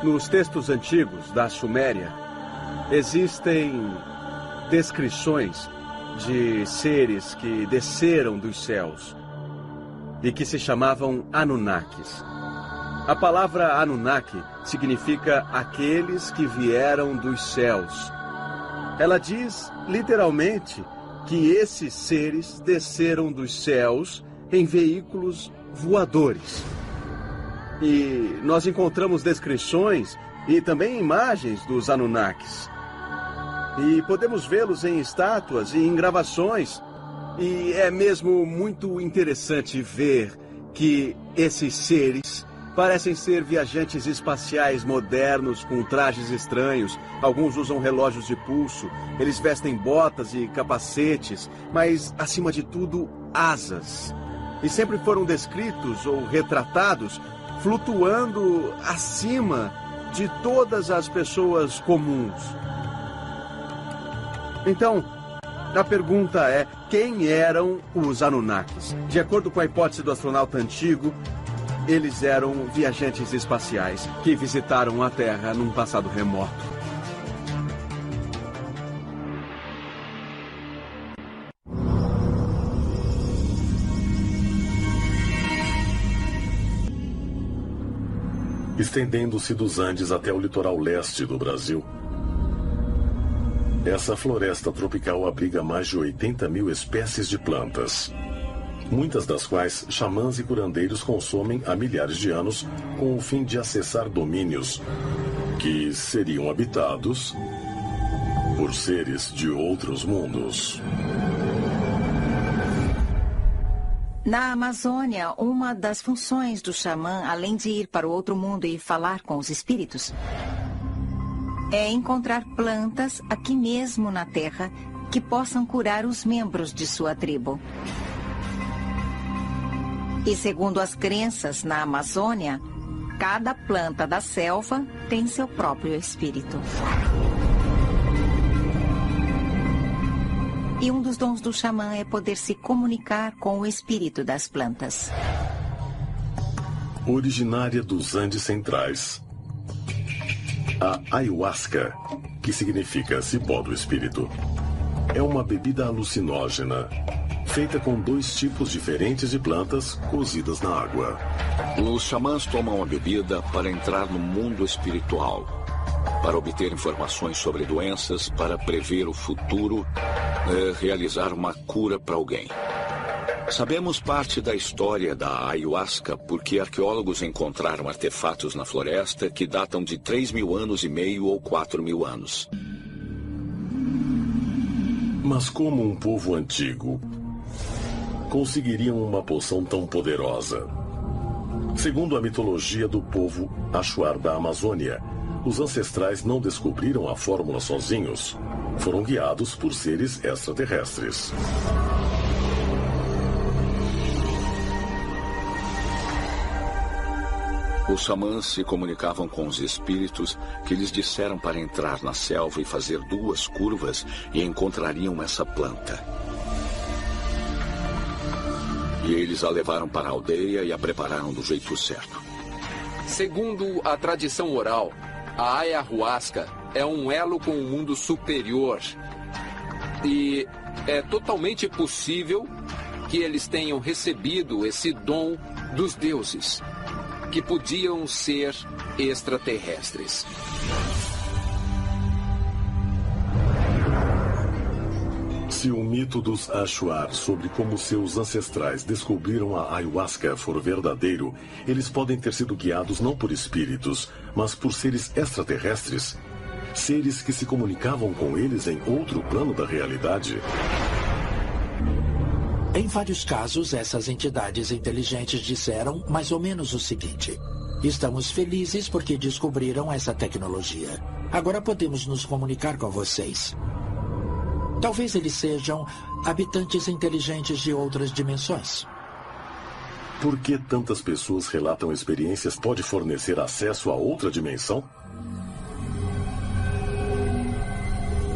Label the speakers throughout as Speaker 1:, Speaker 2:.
Speaker 1: Nos textos antigos da Suméria, existem descrições de seres que desceram dos céus e que se chamavam Anunnakis. A palavra Anunnaki significa aqueles que vieram dos céus. Ela diz, literalmente, que esses seres desceram dos céus em veículos voadores. E nós encontramos descrições e também imagens dos Anunnakis. E podemos vê-los em estátuas e em gravações. E é mesmo muito interessante ver que esses seres parecem ser viajantes espaciais modernos com trajes estranhos. Alguns usam relógios de pulso, eles vestem botas e capacetes, mas, acima de tudo, asas. E sempre foram descritos ou retratados flutuando acima de todas as pessoas comuns. Então, a pergunta é, quem eram os Anunnakis? De acordo com a hipótese do astronauta antigo, eles eram viajantes espaciais que visitaram a Terra num passado remoto.
Speaker 2: Estendendo-se dos Andes até o litoral leste do Brasil, essa floresta tropical abriga mais de 80 mil espécies de plantas, muitas das quais xamãs e curandeiros consomem há milhares de anos com o fim de acessar domínios que seriam habitados por seres de outros mundos.
Speaker 3: Na Amazônia, uma das funções do xamã, além de ir para o outro mundo e falar com os espíritos, é encontrar plantas aqui mesmo na Terra que possam curar os membros de sua tribo. E segundo as crenças na Amazônia, cada planta da selva tem seu próprio espírito. E um dos dons do xamã é poder se comunicar com o espírito das plantas.
Speaker 2: Originária dos Andes Centrais, a ayahuasca, que significa cipó do espírito, é uma bebida alucinógena, feita com 2 tipos diferentes de plantas cozidas na água.
Speaker 4: Os xamãs tomam a bebida para entrar no mundo espiritual, para obter informações sobre doenças, para prever o futuro, realizar uma cura para alguém. Sabemos parte da história da ayahuasca porque arqueólogos encontraram artefatos na floresta que datam de 3.000 anos e meio ou 4.000 anos.
Speaker 2: Mas como um povo antigo conseguiriam uma poção tão poderosa? Segundo a mitologia do povo Achuar da Amazônia, os ancestrais não descobriram a fórmula sozinhos. Foram guiados por seres extraterrestres.
Speaker 4: Os xamãs se comunicavam com os espíritos que lhes disseram para entrar na selva e fazer 2 curvas e encontrariam essa planta. E eles a levaram para a aldeia e a prepararam do jeito certo.
Speaker 5: Segundo a tradição oral, a ayahuasca é um elo com o mundo superior. E é totalmente possível que eles tenham recebido esse dom dos deuses, que podiam ser extraterrestres.
Speaker 2: Se o mito dos Achuar sobre como seus ancestrais descobriram a ayahuasca for verdadeiro, eles podem ter sido guiados não por espíritos, mas por seres extraterrestres. Seres que se comunicavam com eles em outro plano da realidade.
Speaker 6: Em vários casos, essas entidades inteligentes disseram mais ou menos o seguinte: estamos felizes porque descobriram essa tecnologia. Agora podemos nos comunicar com vocês. Talvez eles sejam habitantes inteligentes de outras dimensões.
Speaker 2: Por que tantas pessoas relatam experiências? Pode fornecer acesso a outra dimensão?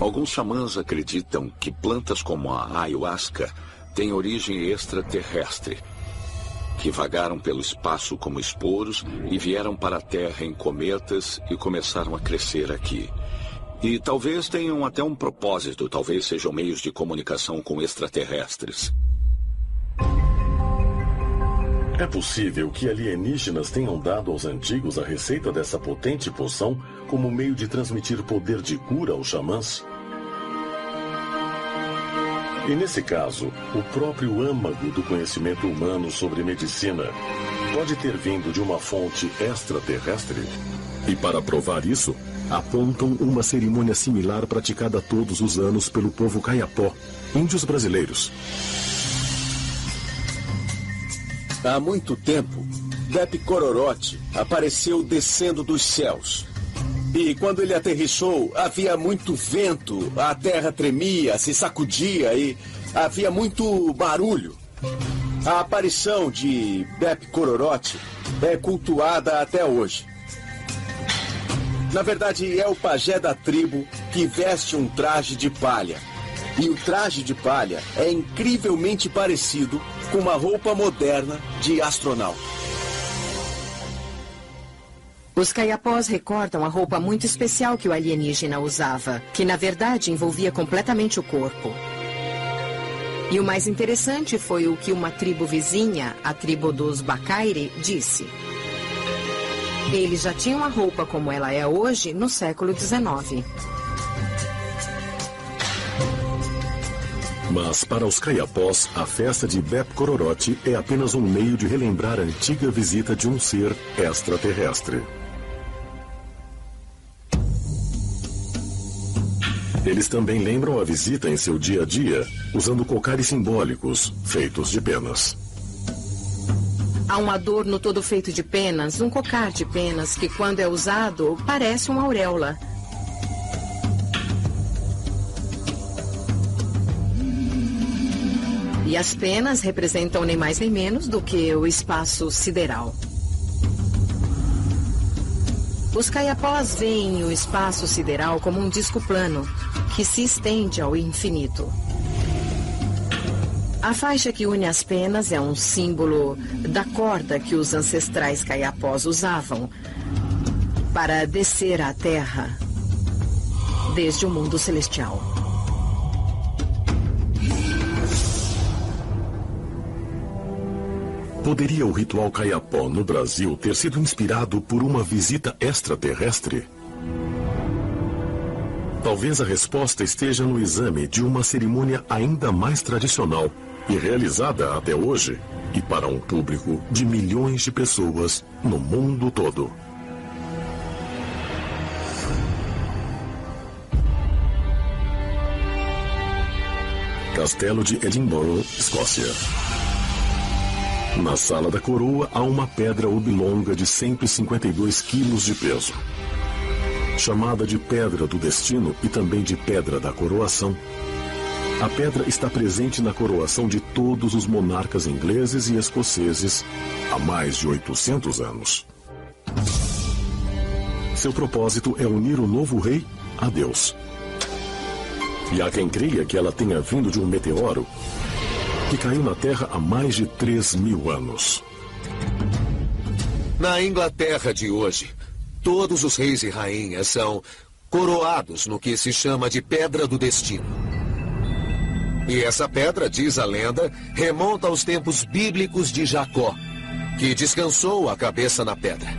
Speaker 4: Alguns xamãs acreditam que plantas como a ayahuasca têm origem extraterrestre. que vagaram pelo espaço como esporos e vieram para a Terra em cometas e começaram a crescer aqui. E talvez tenham até um propósito, talvez sejam meios de comunicação com extraterrestres.
Speaker 2: É possível que alienígenas tenham dado aos antigos a receita dessa potente poção como meio de transmitir poder de cura aos xamãs? E nesse caso, o próprio âmago do conhecimento humano sobre medicina pode ter vindo de uma fonte extraterrestre? E para provar isso, apontam uma cerimônia similar praticada todos os anos pelo povo Kayapó, índios brasileiros.
Speaker 7: Há muito tempo, Bep Kororote apareceu descendo dos céus. E quando ele aterrissou, havia muito vento, a terra tremia, se sacudia e havia muito barulho. A aparição de Bep Kororote é cultuada até hoje. Na verdade, é o pajé da tribo que veste um traje de palha. E o traje de palha é incrivelmente parecido com uma roupa moderna de astronauta.
Speaker 8: Os Kayapós recordam a roupa muito especial que o alienígena usava, que na verdade envolvia completamente o corpo. E o mais interessante foi o que uma tribo vizinha, a tribo dos Bakaire, disse. Eles já tinham a roupa como ela é hoje no século XIX.
Speaker 2: Mas para os Kayapós, a festa de Bep Kororote é apenas um meio de relembrar a antiga visita de um ser extraterrestre. Eles também lembram a visita em seu dia a dia, usando cocares simbólicos, feitos de penas.
Speaker 8: Há um adorno todo feito de penas, um cocar de penas, que quando é usado, parece uma auréola. E as penas representam nem mais nem menos do que o espaço sideral. Os Kayapós veem o espaço sideral como um disco plano, que se estende ao infinito. A faixa que une as penas é um símbolo da corda que os ancestrais Kayapós usavam para descer à Terra desde o mundo celestial.
Speaker 2: Poderia o ritual Kayapó no Brasil ter sido inspirado por uma visita extraterrestre? Talvez a resposta esteja no exame de uma cerimônia ainda mais tradicional e realizada até hoje, e para um público de milhões de pessoas no mundo todo. Castelo de Edinburgh, Escócia. Na sala da coroa há uma pedra oblonga de 152 quilos de peso. Chamada de Pedra do Destino e também de Pedra da Coroação, a pedra está presente na coroação de todos os monarcas ingleses e escoceses há mais de 800 anos. Seu propósito é unir o novo rei a Deus. E há quem creia que ela tenha vindo de um meteoro que caiu na Terra há mais de 3.000 anos.
Speaker 7: Na Inglaterra de hoje, todos os reis e rainhas são coroados no que se chama de Pedra do Destino. E essa pedra, diz a lenda, remonta aos tempos bíblicos de Jacó, que descansou a cabeça na pedra.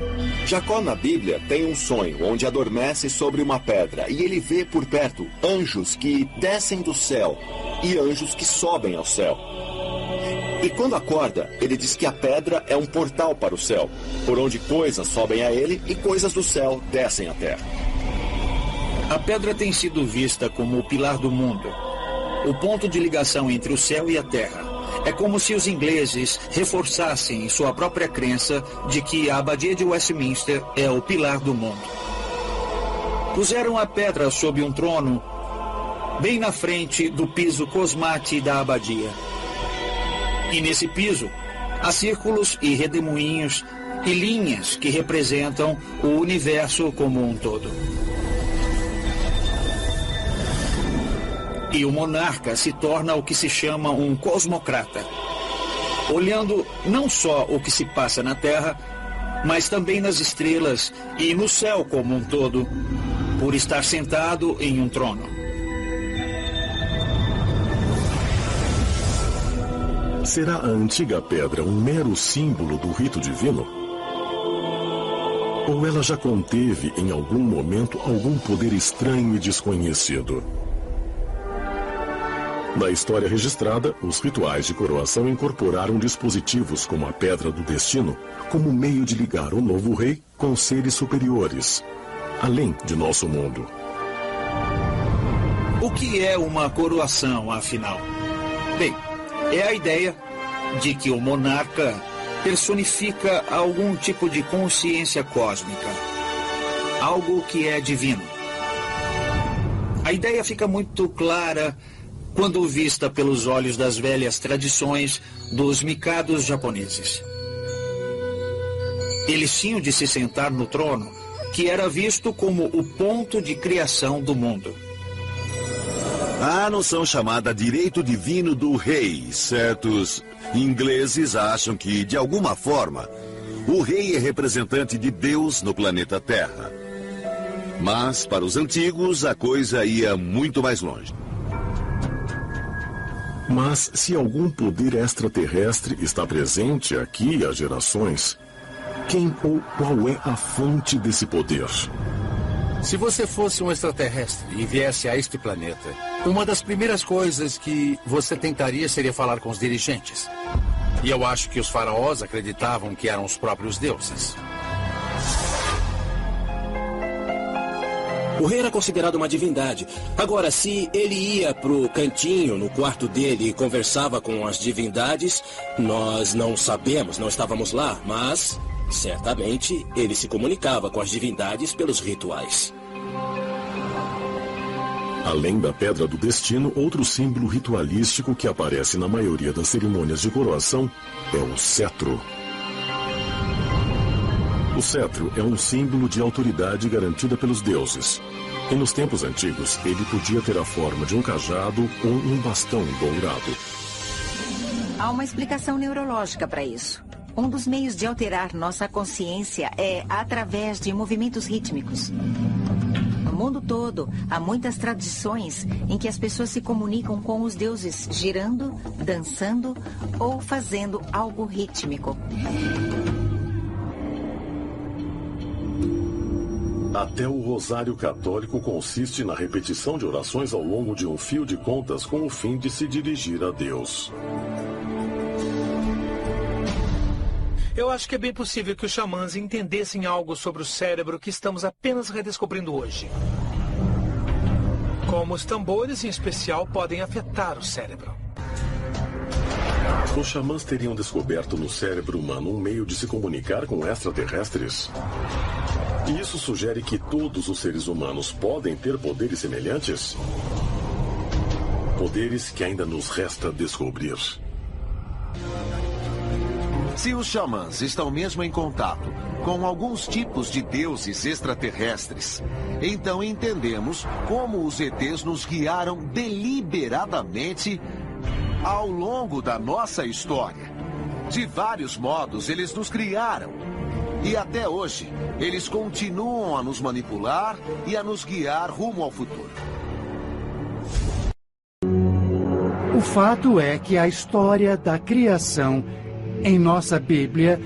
Speaker 9: Jacó na Bíblia tem um sonho onde adormece sobre uma pedra e ele vê por perto anjos que descem do céu e anjos que sobem ao céu. E quando acorda, ele diz que a pedra é um portal para o céu, por onde coisas sobem a ele e coisas do céu descem à terra.
Speaker 10: A pedra tem sido vista como o pilar do mundo, o ponto de ligação entre o céu e a terra. É como se os ingleses reforçassem sua própria crença de que a abadia de Westminster é o pilar do mundo. Puseram a pedra sob um trono bem na frente do piso cosmate da abadia. E nesse piso, há círculos e redemoinhos e linhas que representam o universo como um todo. E o monarca se torna o que se chama um cosmocrata. olhando não só o que se passa na Terra, mas também nas estrelas e no céu como um todo, por estar sentado em um trono.
Speaker 2: Será a antiga pedra um mero símbolo do rito divino? Ou ela já conteve em algum momento algum poder estranho e desconhecido? Na história registrada, os rituais de coroação incorporaram dispositivos como a Pedra do Destino como meio de ligar o novo rei com seres superiores, além de nosso mundo.
Speaker 10: O que é uma coroação, afinal? Bem, é a ideia de que o monarca personifica algum tipo de consciência cósmica, algo que é divino. A ideia fica muito clara quando vista pelos olhos das velhas tradições dos mikados japoneses. Eles tinham de se sentar no trono, que era visto como o ponto de criação do mundo.
Speaker 11: A noção chamada direito divino do rei. Certos ingleses acham que, de alguma forma, o rei é representante de Deus no planeta Terra. Mas, para os antigos, a coisa ia muito mais longe.
Speaker 2: Mas se algum poder extraterrestre está presente aqui há gerações, quem ou qual é a fonte desse poder?
Speaker 12: Se você fosse um extraterrestre e viesse a este planeta, uma das primeiras coisas que você tentaria seria falar com os dirigentes. E eu acho que os faraós acreditavam que eram os próprios deuses.
Speaker 13: O rei era considerado uma divindade. Agora, se ele ia pro cantinho, no quarto dele, e conversava com as divindades, nós não sabemos, não estávamos lá, mas certamente ele se comunicava com as divindades pelos rituais.
Speaker 2: Além da Pedra do Destino, outro símbolo ritualístico que aparece na maioria das cerimônias de coroação é o cetro. O cetro é um símbolo de autoridade garantida pelos deuses. E nos tempos antigos, ele podia ter a forma de um cajado ou um bastão dourado.
Speaker 3: Há uma explicação neurológica para isso. Um dos meios de alterar nossa consciência é através de movimentos rítmicos. No mundo todo, há muitas tradições em que as pessoas se comunicam com os deuses girando, dançando ou fazendo algo rítmico.
Speaker 2: Até o rosário católico consiste na repetição de orações ao longo de um fio de contas com o fim de se dirigir a Deus.
Speaker 14: Eu acho que é bem possível que os xamãs entendessem algo sobre o cérebro que estamos apenas redescobrindo hoje. Como os tambores, em especial, podem afetar o cérebro.
Speaker 2: Os xamãs teriam descoberto no cérebro humano um meio de se comunicar com extraterrestres? E isso sugere que todos os seres humanos podem ter poderes semelhantes? Poderes que ainda nos resta descobrir.
Speaker 15: Se os xamãs estão mesmo em contato com alguns tipos de deuses extraterrestres, então entendemos como os ETs nos guiaram deliberadamente ao longo da nossa história. De vários modos, eles nos criaram. E até hoje, eles continuam a nos manipular e a nos guiar rumo ao futuro.
Speaker 16: O fato é que a história da criação em nossa Bíblia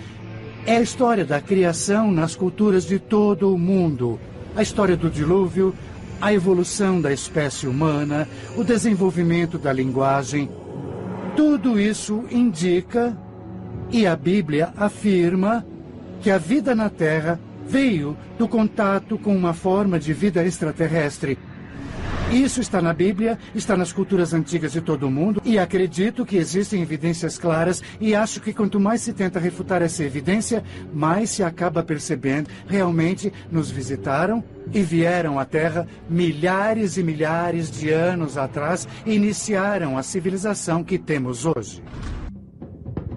Speaker 16: é a história da criação nas culturas de todo o mundo. A história do dilúvio, a evolução da espécie humana, o desenvolvimento da linguagem. Tudo isso indica, e a Bíblia afirma, que a vida na Terra veio do contato com uma forma de vida extraterrestre. Isso está na Bíblia, está nas culturas antigas de todo o mundo, e acredito que existem evidências claras, e acho que quanto mais se tenta refutar essa evidência, mais se acaba percebendo realmente nos visitaram e vieram à Terra milhares e milhares de anos atrás e iniciaram a civilização que temos hoje.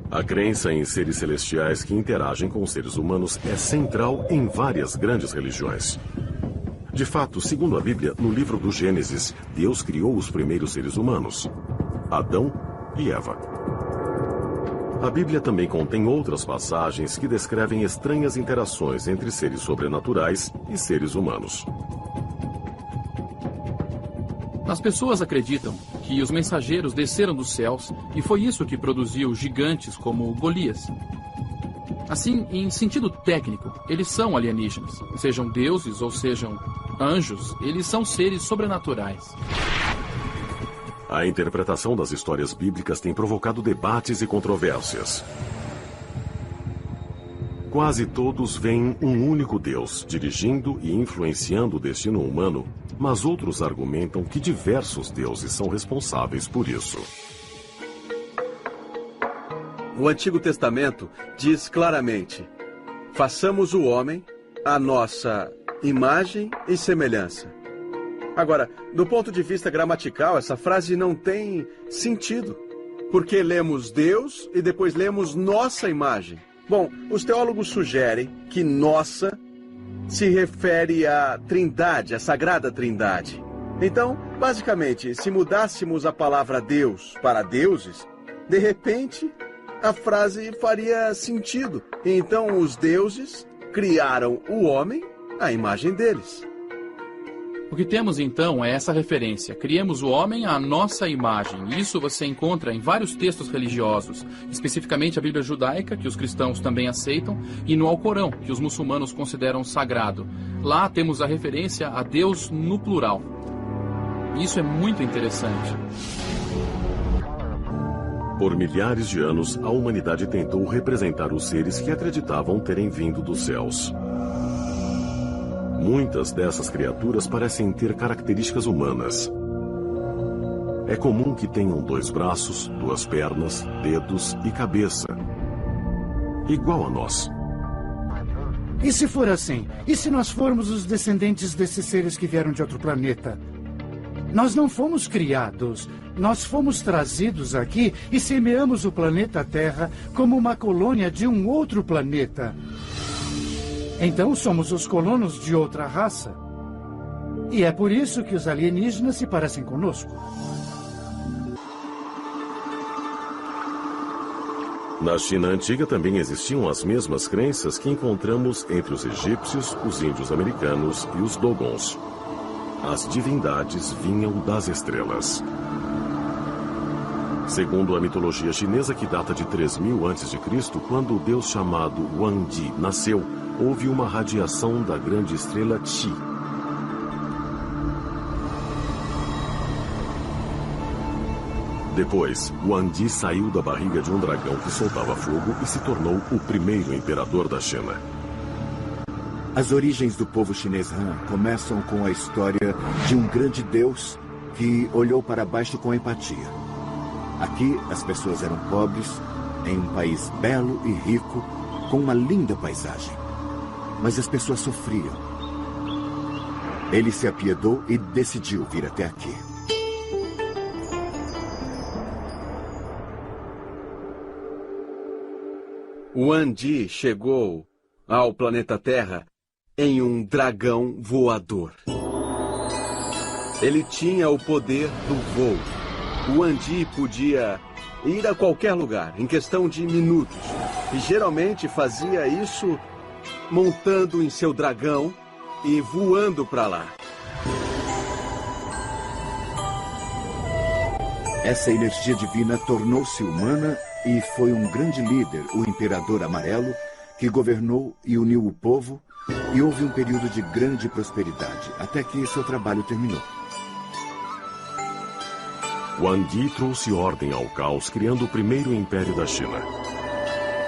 Speaker 2: A crença em seres celestiais que interagem com os seres humanos é central em várias grandes religiões. De fato, segundo a Bíblia, no livro do Gênesis, Deus criou os primeiros seres humanos, Adão e Eva. A Bíblia também contém outras passagens que descrevem estranhas interações entre seres sobrenaturais e seres humanos.
Speaker 17: As pessoas acreditam que os mensageiros desceram dos céus e foi isso que produziu gigantes como Golias. Assim, em sentido técnico, eles são alienígenas. Sejam deuses ou sejam anjos, eles são seres sobrenaturais.
Speaker 2: A interpretação das histórias bíblicas tem provocado debates e controvérsias. Quase todos veem um único Deus dirigindo e influenciando o destino humano, mas outros argumentam que diversos deuses são responsáveis por isso.
Speaker 1: O Antigo Testamento diz claramente: façamos o homem à nossa imagem e semelhança. Agora, do ponto de vista gramatical, essa frase não tem sentido, porque lemos Deus e depois lemos nossa imagem. Bom, os teólogos sugerem que nossa se refere à Trindade, à Sagrada Trindade. Então, basicamente, se mudássemos a palavra Deus para deuses, de repente a frase faria sentido. Então, os deuses criaram o homem à imagem deles.
Speaker 17: O que temos então é essa referência. Criemos o homem à nossa imagem. Isso você encontra em vários textos religiosos, especificamente a Bíblia judaica, que os cristãos também aceitam, e no Alcorão, que os muçulmanos consideram sagrado. Lá temos a referência a Deus no plural. Isso é muito interessante.
Speaker 2: Por milhares de anos, a humanidade tentou representar os seres que acreditavam terem vindo dos céus. Muitas dessas criaturas parecem ter características humanas. É comum que tenham 2 braços, 2 pernas, dedos e cabeça. Igual a nós.
Speaker 16: E se for assim? E se nós formos os descendentes desses seres que vieram de outro planeta? Nós não fomos criados. Nós fomos trazidos aqui e semeamos o planeta Terra como uma colônia de um outro planeta. Então somos os colonos de outra raça. E é por isso que os alienígenas se parecem conosco.
Speaker 2: Na China antiga também existiam as mesmas crenças que encontramos entre os egípcios, os índios americanos e os dogons. As divindades vinham das estrelas. Segundo a mitologia chinesa, que data de 3000 a.C., quando o deus chamado Wangdi nasceu, houve uma radiação da grande estrela Qi. Depois, Wangdi saiu da barriga de um dragão que soltava fogo e se tornou o primeiro imperador da China.
Speaker 18: As origens do povo chinês Han começam com a história de um grande deus que olhou para baixo com empatia. Aqui, as pessoas eram pobres, em um país belo e rico, com uma linda paisagem. Mas as pessoas sofriam. Ele se apiedou e decidiu vir até aqui.
Speaker 1: Wangdi chegou ao planeta Terra em um dragão voador. Ele tinha o poder do voo. Wangdi podia ir a qualquer lugar em questão de minutos. E geralmente fazia isso montando em seu dragão e voando para lá.
Speaker 18: Essa energia divina tornou-se humana e foi um grande líder, o Imperador Amarelo, que governou e uniu o povo, e houve um período de grande prosperidade, até que seu trabalho terminou.
Speaker 2: Wangdi trouxe ordem ao caos, criando o primeiro império da China.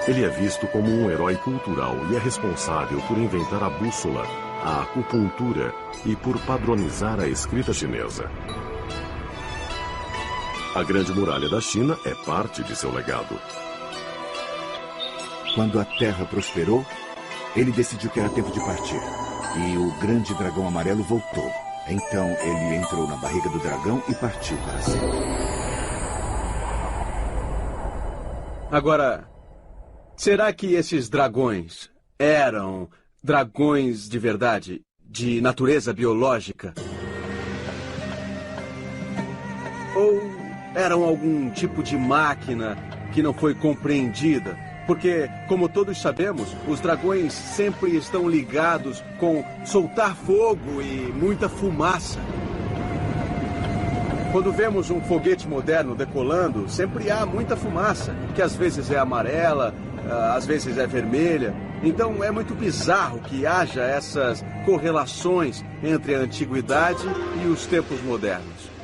Speaker 2: Ele é visto como um herói cultural e é responsável por inventar a bússola, a acupuntura e por padronizar a escrita chinesa. A Grande Muralha da China é parte de seu legado.
Speaker 18: Quando a Terra prosperou, ele decidiu que era tempo de partir. E o grande dragão amarelo voltou. Então ele entrou na barriga do dragão e partiu para sempre.
Speaker 1: Agora, será que esses dragões eram dragões de verdade, de natureza biológica? Ou eram algum tipo de máquina que não foi compreendida. Porque, como todos sabemos, os dragões sempre estão ligados com soltar fogo e muita fumaça. Quando vemos um foguete moderno decolando, sempre há muita fumaça, que às vezes é amarela, às vezes é vermelha. Então é muito bizarro que haja essas correlações entre a antiguidade e os tempos modernos.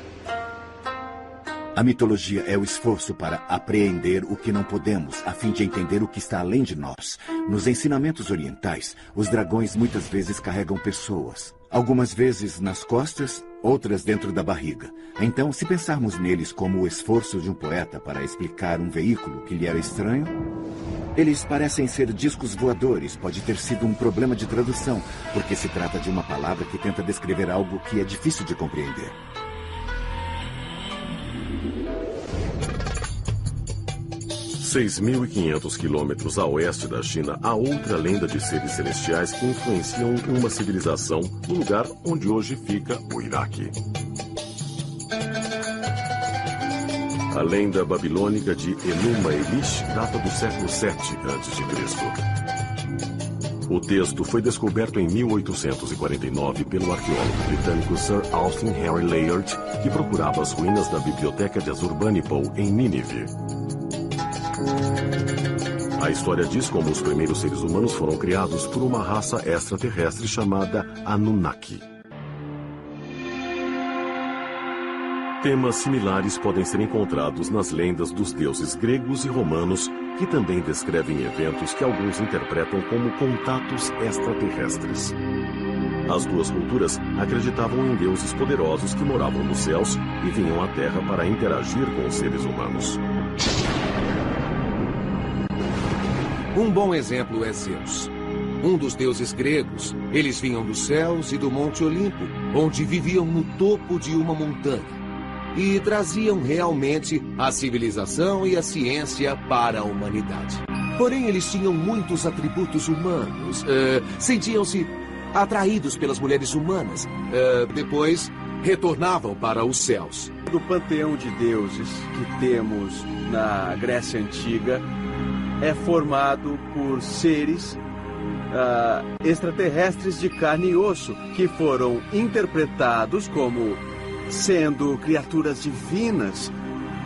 Speaker 18: A mitologia é o esforço para apreender o que não podemos, a fim de entender o que está além de nós. Nos ensinamentos orientais, os dragões muitas vezes carregam pessoas. Algumas vezes nas costas, outras dentro da barriga. Então, se pensarmos neles como o esforço de um poeta para explicar um veículo que lhe era estranho, eles parecem ser discos voadores. Pode ter sido um problema de tradução, porque se trata de uma palavra que tenta descrever algo que é difícil de compreender.
Speaker 2: 6.500 quilômetros a oeste da China, há outra lenda de seres celestiais que influenciam uma civilização no lugar onde hoje fica o Iraque. A lenda babilônica de Enuma Elish data do século VII a.C. O texto foi descoberto em 1849 pelo arqueólogo britânico Sir Austin Henry Layard, que procurava as ruínas da biblioteca de Assurbanipal, em Nínive. A história diz como os primeiros seres humanos foram criados por uma raça extraterrestre chamada Anunnaki. Temas similares podem ser encontrados nas lendas dos deuses gregos e romanos, que também descrevem eventos que alguns interpretam como contatos extraterrestres. As duas culturas acreditavam em deuses poderosos que moravam nos céus e vinham à Terra para interagir com os seres humanos.
Speaker 19: Um bom exemplo é Zeus, um dos deuses gregos. Eles vinham dos céus e do Monte Olimpo, onde viviam no topo de uma montanha, e traziam realmente a civilização e a ciência para a humanidade. Porém, eles tinham muitos atributos humanos, sentiam-se atraídos pelas mulheres humanas. Depois, retornavam para os céus.
Speaker 1: Do panteão de deuses que temos na Grécia Antiga, é formado por seres extraterrestres de carne e osso, que foram interpretados como sendo criaturas divinas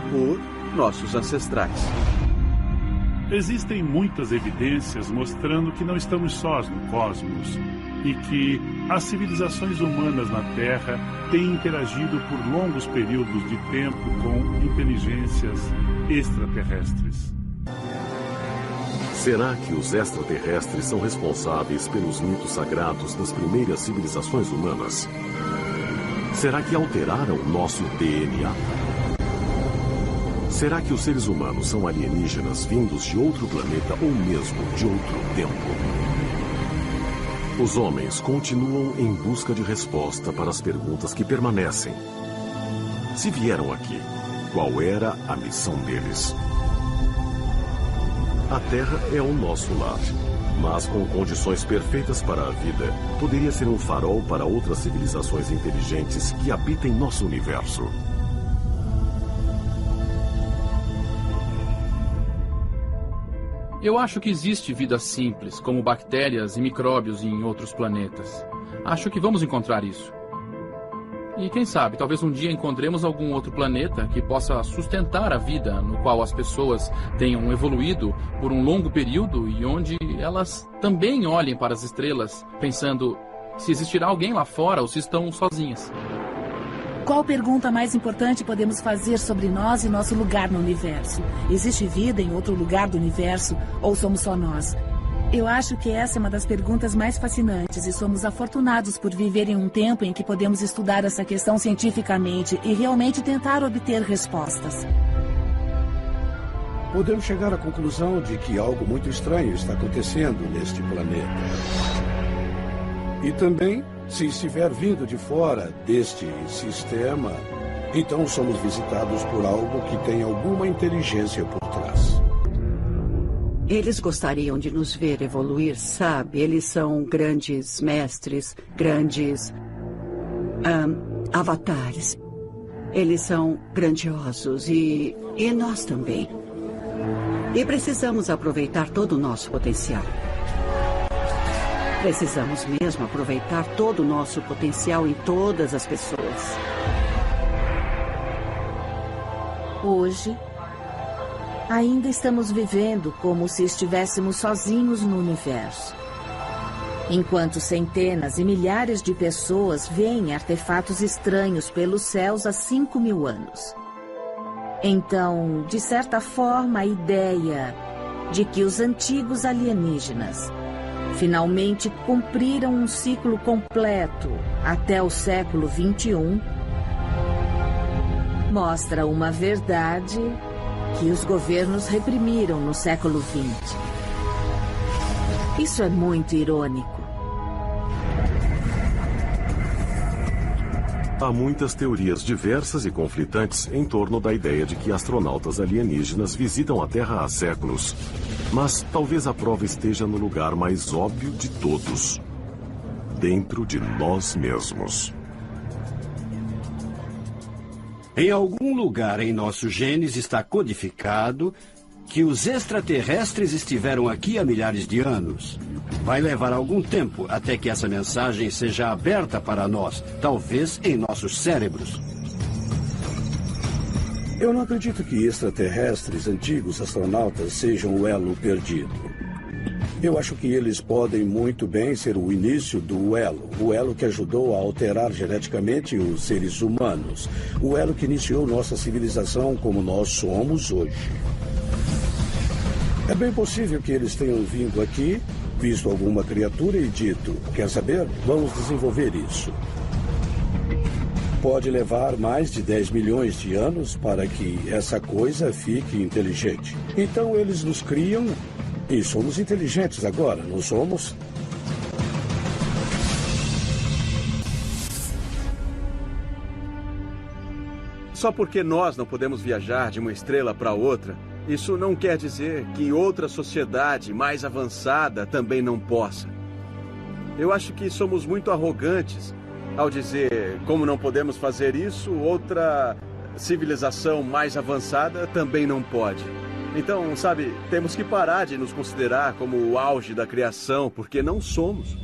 Speaker 1: por nossos ancestrais.
Speaker 20: Existem muitas evidências mostrando que não estamos sós no cosmos e que as civilizações humanas na Terra têm interagido por longos períodos de tempo com inteligências extraterrestres.
Speaker 2: Será que os extraterrestres são responsáveis pelos mitos sagrados das primeiras civilizações humanas? Será que alteraram nosso DNA? Será que os seres humanos são alienígenas vindos de outro planeta ou mesmo de outro tempo? Os homens continuam em busca de resposta para as perguntas que permanecem. Se vieram aqui, qual era a missão deles? A Terra é o nosso lar, mas com condições perfeitas para a vida, poderia ser um farol para outras civilizações inteligentes que habitam nosso universo.
Speaker 17: Eu acho que existe vida simples, como bactérias e micróbios em outros planetas. Acho que vamos encontrar isso. E quem sabe, talvez um dia encontremos algum outro planeta que possa sustentar a vida, no qual as pessoas tenham evoluído por um longo período e onde elas também olhem para as estrelas, pensando se existirá alguém lá fora ou se estão sozinhas.
Speaker 21: Qual pergunta mais importante podemos fazer sobre nós e nosso lugar no universo? Existe vida em outro lugar do universo ou somos só nós? Eu acho que essa é uma das perguntas mais fascinantes e somos afortunados por viver em um tempo em que podemos estudar essa questão cientificamente e realmente tentar obter respostas.
Speaker 22: Podemos chegar à conclusão de que algo muito estranho está acontecendo neste planeta. E também, se estiver vindo de fora deste sistema, então somos visitados por algo que tem alguma inteligência por trás.
Speaker 23: Eles gostariam de nos ver evoluir, sabe? Eles são grandes mestres, grandes avatares. Eles são grandiosos e nós também. E precisamos aproveitar todo o nosso potencial. Precisamos mesmo aproveitar todo o nosso potencial em todas as pessoas.
Speaker 21: Hoje, ainda estamos vivendo como se estivéssemos sozinhos no universo. Enquanto centenas e milhares de pessoas veem artefatos estranhos pelos céus há 5.000 anos. Então, de certa forma, a ideia de que os antigos alienígenas finalmente cumpriram um ciclo completo até o século XXI mostra uma verdade que os governos reprimiram no século XX. Isso é muito irônico.
Speaker 2: Há muitas teorias diversas e conflitantes em torno da ideia de que astronautas alienígenas visitam a Terra há séculos. Mas talvez a prova esteja no lugar mais óbvio de todos: dentro de nós mesmos.
Speaker 4: Em algum lugar em nossos genes está codificado que os extraterrestres estiveram aqui há milhares de anos. Vai levar algum tempo até que essa mensagem seja aberta para nós, talvez em nossos cérebros.
Speaker 22: Eu não acredito que extraterrestres, antigos astronautas, sejam o elo perdido. Eu acho que eles podem muito bem ser o início do elo, o elo que ajudou a alterar geneticamente os seres humanos, o elo que iniciou nossa civilização como nós somos hoje. É bem possível que eles tenham vindo aqui, visto alguma criatura e dito: quer saber? Vamos desenvolver isso. Pode levar mais de 10 milhões de anos para que essa coisa fique inteligente. Então eles nos criam e somos inteligentes agora, não somos?
Speaker 1: Só porque nós não podemos viajar de uma estrela para outra, isso não quer dizer que outra sociedade mais avançada também não possa. Eu acho que somos muito arrogantes ao dizer, como não podemos fazer isso, outra civilização mais avançada também não pode. Então, sabe, temos que parar de nos considerar como o auge da criação, porque não somos.